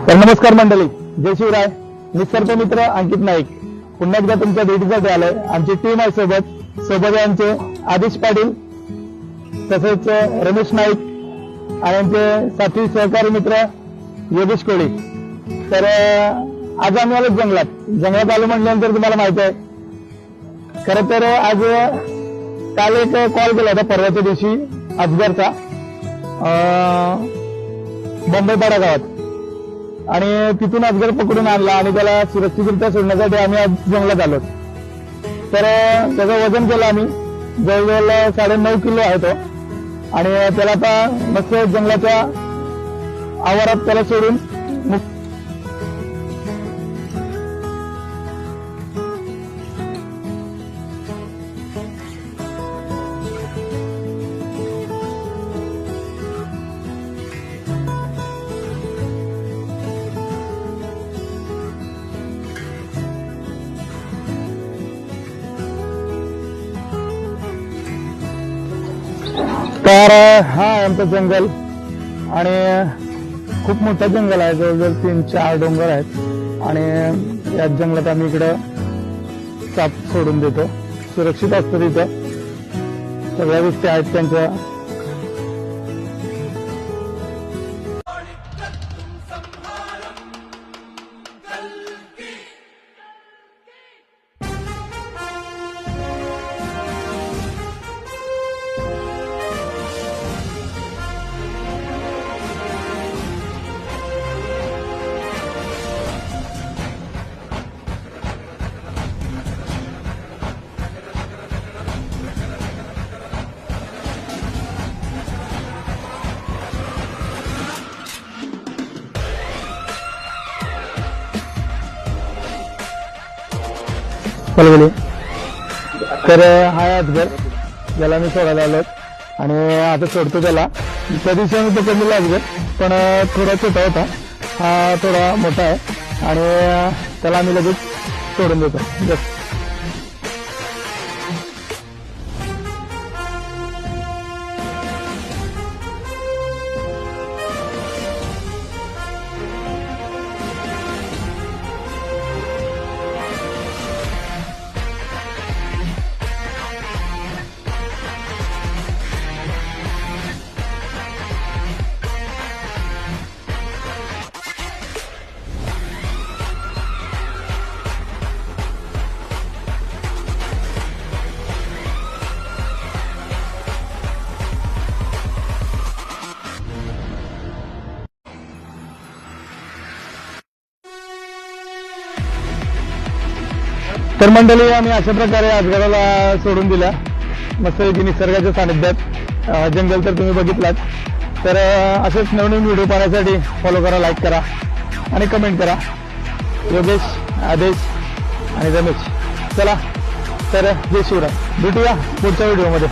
तर नमस्कार मंडळी, जय शिवराय. निसर्ग मित्र अंकित नाईक पुन्हा एकदा तुमच्या भेटीसाठी आलोय. आमची टीम आहे सोबत आहे आमचे आदिश पाटील, तसेच रमेश नाईक आणि आमचे साथी सहकारी मित्र योगेश कोळी. तर आज आम्ही आलो जंगलात आलो म्हटल्यानंतर तुम्हाला माहिती आहे, खरं तर आज काल एक कॉल केला होता परवाच्या दिवशी अफजरचा मुंबईपाडा गावात, आणि तिथून अफजर पकडून आणला आणि त्याला सुरक्षितरित्या सोडण्यासाठी आम्ही आज जंगलात आलो. तर त्याचं वजन केलं आम्ही, जवळजवळ 9.5 किलो आहे तो, आणि त्याला आता मस्त जंगलाच्या आवारात त्याला सोडून तर हा आहे आमचं जंगल, आणि खूप मोठं जंगल आहे, जवळजवळ 3-4 डोंगर आहेत. आणि या जंगलात आम्ही इकडं साप सोडून देतो, सुरक्षित असतो तिथं, सगळ्या गोष्टी आहेत त्यांच्या. तर हा अजगर ज्याला मी सोडायला आलो, आणि आता सोडतो त्याला. त्या दिवशी आम्ही पकडलेला अजगर, पण थोडा छोटा होता, हा थोडा मोठा आहे, आणि त्याला आम्ही लगेच सोडून देतो. तर मंडळी, आम्ही अशा प्रकारे अजगराला सोडून दिला मस्तपैकी निसर्गाच्या सानिध्यात. जंगल तर तुम्ही बघितलात. तर असेच नवीन व्हिडिओ पाहण्यासाठी फॉलो करा, लाईक करा आणि कमेंट करा. योगेश, आदेश आणि रमेश. चला तर जय शिवराय, भेटूया पुढच्या व्हिडिओमध्ये.